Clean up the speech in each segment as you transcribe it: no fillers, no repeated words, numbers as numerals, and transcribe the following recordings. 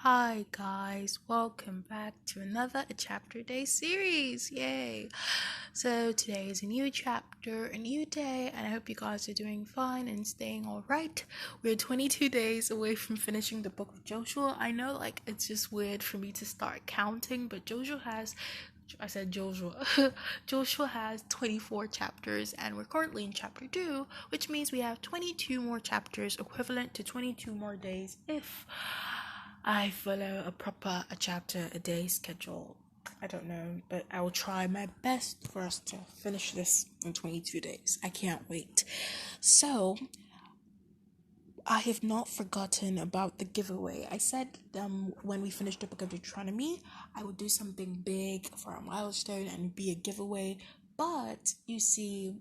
Hi guys, welcome back to another A Chapter a Day series. Yay! So today is a new chapter, a new day, and I hope you guys are doing fine and staying alright. We're 22 days away from finishing the book of Joshua. I know it's just weird for me to start counting, but Joshua has Joshua has 24 chapters, and we're currently in chapter 2, which means we have 22 more chapters, equivalent to 22 more days if I follow a chapter a day schedule. I don't know, but I will try my best for us to finish this in 22 days. I can't wait. So, I have not forgotten about the giveaway. I said when we finished the book of Deuteronomy, I would do something big for a milestone and be a giveaway. But you see,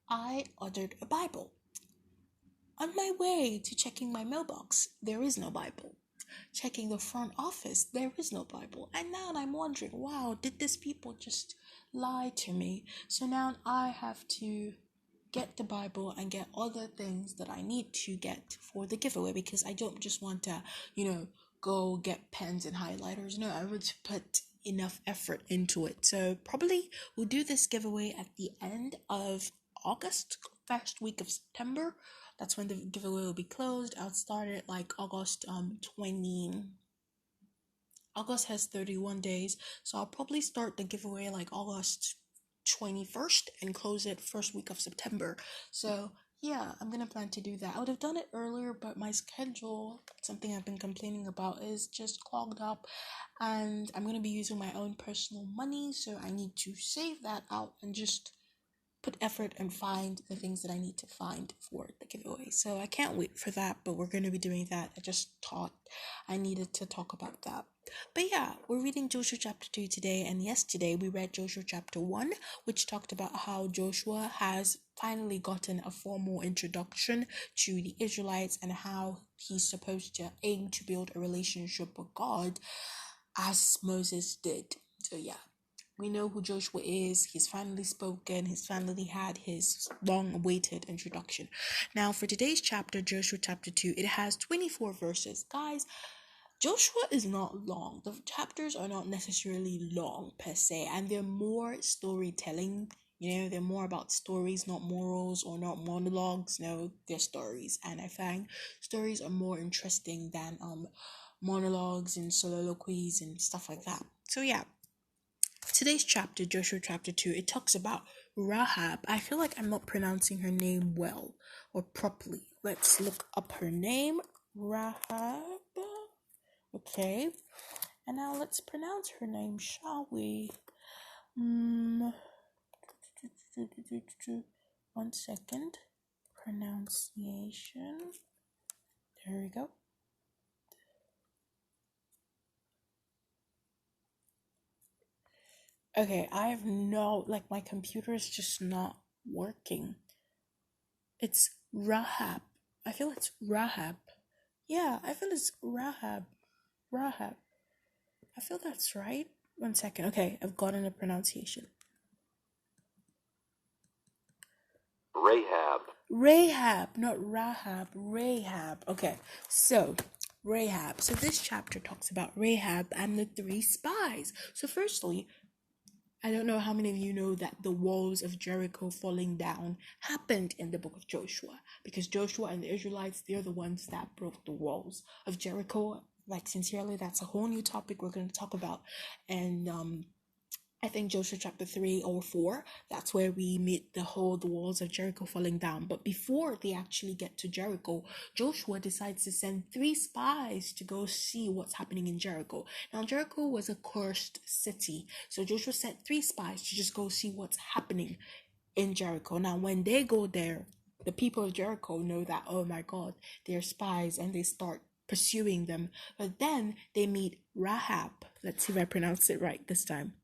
I ordered a Bible. On my way to checking my mailbox, there is no Bible. Checking the front office, there is no Bible. And now I'm wondering, wow, did these people just lie to me? So now I have to get the Bible and get other things that I need to get for the giveaway, because I don't just want to, go get pens and highlighters. No, I want to put enough effort into it. So probably we'll do this giveaway at the end of August, first week of September. That's when the giveaway will be closed. I'll start it August 20. August has 31 days, so I'll probably start the giveaway August 21st and close it first week of September. So yeah, I'm gonna plan to do that. I would have done it earlier, but my schedule, something I've been complaining about, is just clogged up, and I'm gonna be using my own personal money, so I need to save that out and just put effort and find the things that I need to find for the giveaway. So I can't wait for that, but we're going to be doing that. I just thought I needed to talk about that. But yeah, we're reading Joshua chapter 2 today, and yesterday we read Joshua chapter 1, which talked about how Joshua has finally gotten a formal introduction to the Israelites and how he's supposed to aim to build a relationship with God as Moses did. So yeah, we know who Joshua is. He's finally spoken. He's finally had his long-awaited introduction. Now, for today's chapter, Joshua chapter 2, it has 24 verses. Guys, Joshua is not long. The chapters are not necessarily long per se, and they're more storytelling. They're more about stories, not morals or not monologues. No, they're stories, and I find stories are more interesting than monologues and soliloquies and stuff like that. So yeah, today's chapter, Joshua chapter 2, it talks about Rahab. I feel like I'm not pronouncing her name well or properly. Let's look up her name. Rahab. Okay. And now let's pronounce her name, shall we? 1 second. Pronunciation. There we go. Okay, I have my computer is just not working. It's Rahab. I feel it's Rahab. Yeah, I feel it's Rahab. Rahab. I feel that's right. 1 second. Okay, I've gotten a pronunciation. Rahab, not Rahab. Rahab. Okay, so Rahab. So this chapter talks about Rahab and the 3 spies. So firstly, I don't know how many of you know that the walls of Jericho falling down happened in the book of Joshua, because Joshua and the Israelites, they're the ones that broke the walls of Jericho. Sincerely, that's a whole new topic we're going to talk about. And I think Joshua chapter 3 or 4, that's where we meet the walls of Jericho falling down. But before they actually get to Jericho, Joshua decides to send 3 spies to go see what's happening in Jericho. Now, Jericho was a cursed city, so Joshua sent 3 spies to just go see what's happening in Jericho. Now, when they go there, the people of Jericho know that, oh my God, they're spies, and they start pursuing them. But then they meet Rahab. Let's see if I pronounce it right this time.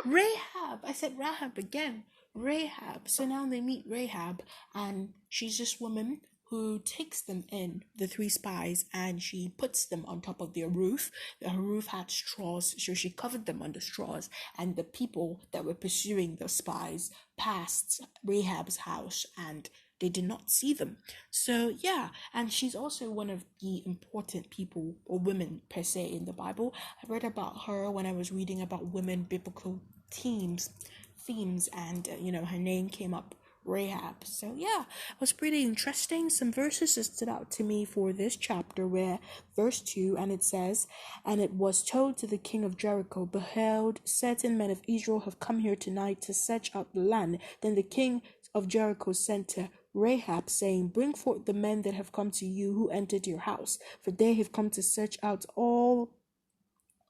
Rahab. I said Rahab again. Rahab. So now they meet Rahab, and she's this woman who takes them in, the 3 spies, and she puts them on top of their roof. Her roof had straws, so she covered them under straws, and the people that were pursuing the spies passed Rahab's house, and they did not see them. So yeah, and she's also one of the important people or women per se in the Bible. I read about her when I was reading about women biblical themes, and her name came up, Rahab. So yeah, it was pretty interesting. Some verses that stood out to me for this chapter were verse 2, and it says, "And it was told to the king of Jericho, Behold, certain men of Israel have come here tonight to search out the land. Then the king of Jericho sent to Rahab, saying, Bring forth the men that have come to you, who entered your house, for they have come to search out all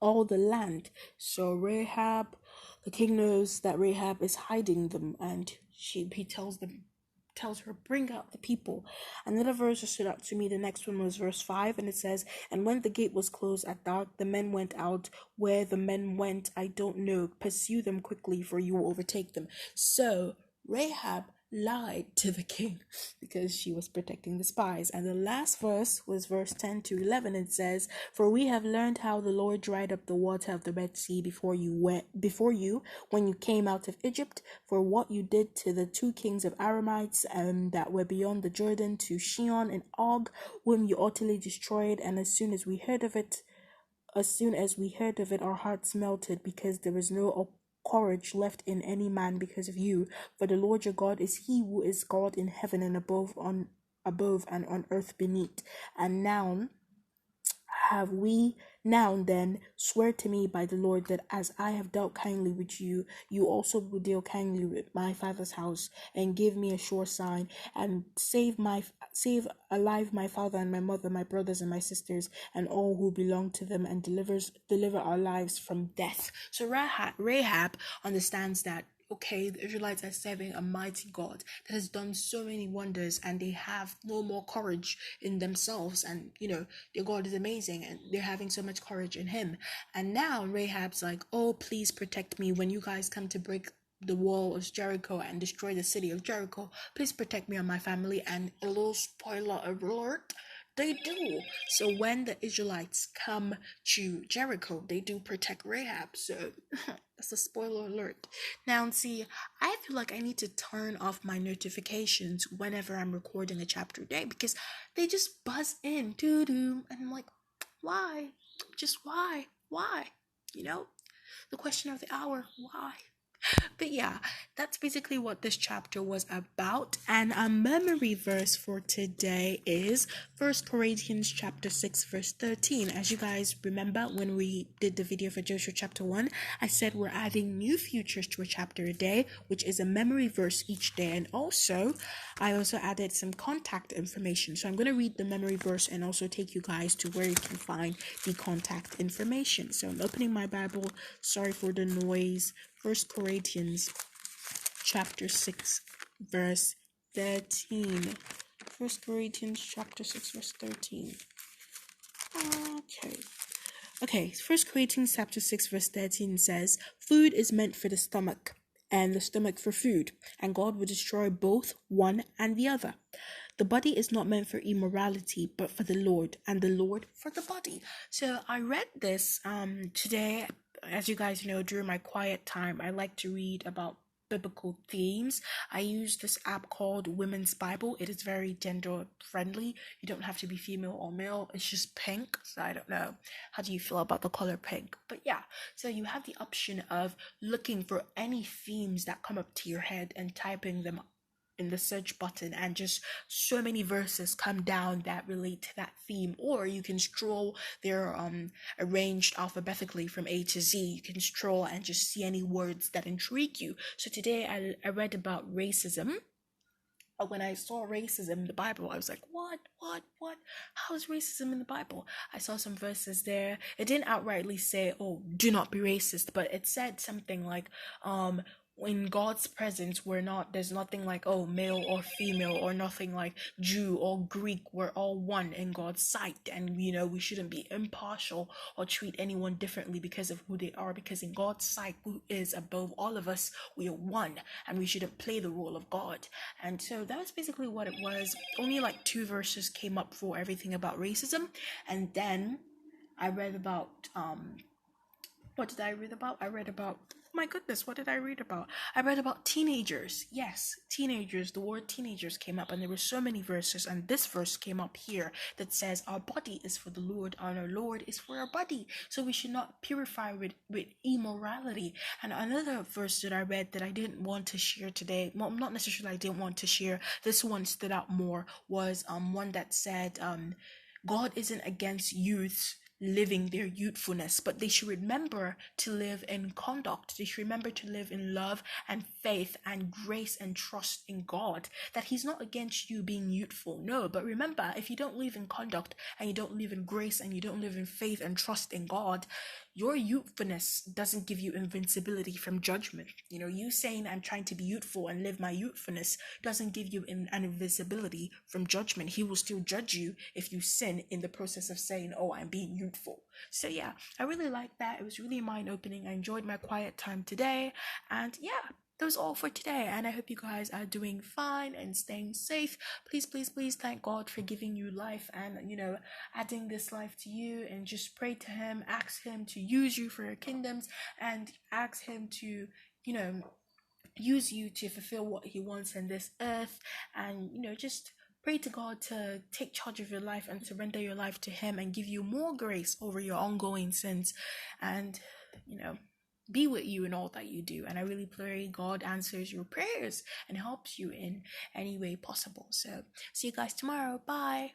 the land." So Rahab, the king knows that Rahab is hiding them, and he tells her, bring out the people. Another verse that stood out to me, the next one was verse 5, and it says, "And when the gate was closed at dark, the men went out. Where the men went, I don't know. Pursue them quickly, for you will overtake them." So Rahab lied to the king because she was protecting the spies. And the last verse was verse 10 to 11. It says, "For we have learned how the Lord dried up the water of the Red Sea before you when you came out of Egypt, for what you did to the two kings of Aramites that were beyond the Jordan, to Sihon and Og, whom you utterly destroyed. And as soon as we heard of it, our hearts melted, because there was no courage left in any man because of you. For the Lord your God is he who is God in heaven and above and on earth beneath. And now have we now then swear to me by the Lord that as I have dealt kindly with you, you also will deal kindly with my father's house, and give me a sure sign, and save alive my father and my mother, my brothers and my sisters, and all who belong to them, and deliver our lives from death." So Rahab understands that, okay, the Israelites are serving a mighty God that has done so many wonders, and they have no more courage in themselves. And, their God is amazing, and they're having so much courage in him. And now Rahab's like, "Oh, please protect me when you guys come to break the wall of Jericho and destroy the city of Jericho. Please protect me and my family." And a little spoiler alert, they do. So when the Israelites come to Jericho, they do protect Rahab. So that's a spoiler alert. Now, see, I feel like I need to turn off my notifications whenever I'm recording a chapter a day, because they just buzz in, doo-doo, and I'm like, why? Just why? Why? The question of the hour, why? But yeah, that's basically what this chapter was about. And our memory verse for today is 1 Corinthians chapter 6 verse 13. As you guys remember, when we did the video for Joshua chapter 1, I said we're adding new features to a chapter a day, which is a memory verse each day. And I also added some contact information. So I'm going to read the memory verse and also take you guys to where you can find the contact information. So I'm opening my Bible. Sorry for the noise. 1 Corinthians chapter 6 verse 13. 1 Corinthians chapter 6 verse 13. Okay, 1 Corinthians chapter 6 verse 13 says, "Food is meant for the stomach, and the stomach for food, and God will destroy both one and the other. The body is not meant for immorality, but for the Lord, and the Lord for the body." So I read this today. As you guys know, during my quiet time, I like to read about biblical themes. I use this app called Women's Bible. It is very gender friendly. You don't have to be female or male. It's just pink. So I don't know. How do you feel about the color pink? But yeah, so you have the option of looking for any themes that come up to your head and typing them in the search button, and just so many verses come down that relate to that theme. Or you can scroll. They're arranged alphabetically from A to Z. You can scroll and just see any words that intrigue you. So today I read about racism. When I saw racism in the Bible, I was like, what? How is racism in the Bible? I saw some verses there. It didn't outrightly say, "Oh, do not be racist," but it said something like, in God's presence, there's nothing like, oh, male or female, or nothing like Jew or Greek. We're all one in God's sight, and we shouldn't be impartial or treat anyone differently because of who they are, because in God's sight, who is above all of us, we are one, and we shouldn't play the role of God. And so that was basically what it was. Only like 2 verses came up for everything about racism, and then I read about What did I read about? I read about, my goodness, what did I read about? I read about teenagers. Yes, teenagers. The word teenagers came up, and there were so many verses, and this verse came up here that says, "Our body is for the Lord, and our Lord is for our body. So we should not purify with immorality." And another verse that I read that I didn't want to share today, well, not necessarily I didn't want to share, this one stood out more, was one that said, God isn't against youths living their youthfulness, but they should remember to live in conduct. They should remember to live in love and faith and grace and trust in God. That He's not against you being youthful. No, but remember, if you don't live in conduct and you don't live in grace and you don't live in faith and trust in God, your youthfulness doesn't give you invincibility from judgment. You saying I'm trying to be youthful and live my youthfulness doesn't give you an invisibility from judgment. He will still judge you if you sin in the process of saying, "Oh, I'm being youthful." So yeah, I really liked that. It was really mind-opening. I enjoyed my quiet time today, and yeah, that was all for today, and I hope you guys are doing fine and staying safe. Please, please, please thank God for giving you life and adding this life to you, and just pray to Him, ask Him to use you for your kingdoms, and ask Him to use you to fulfill what He wants in this earth. And just pray to God to take charge of your life and surrender your life to Him, and give you more grace over your ongoing sins, and be with you in all that you do. And I really pray God answers your prayers and helps you in any way possible. So see you guys tomorrow. Bye.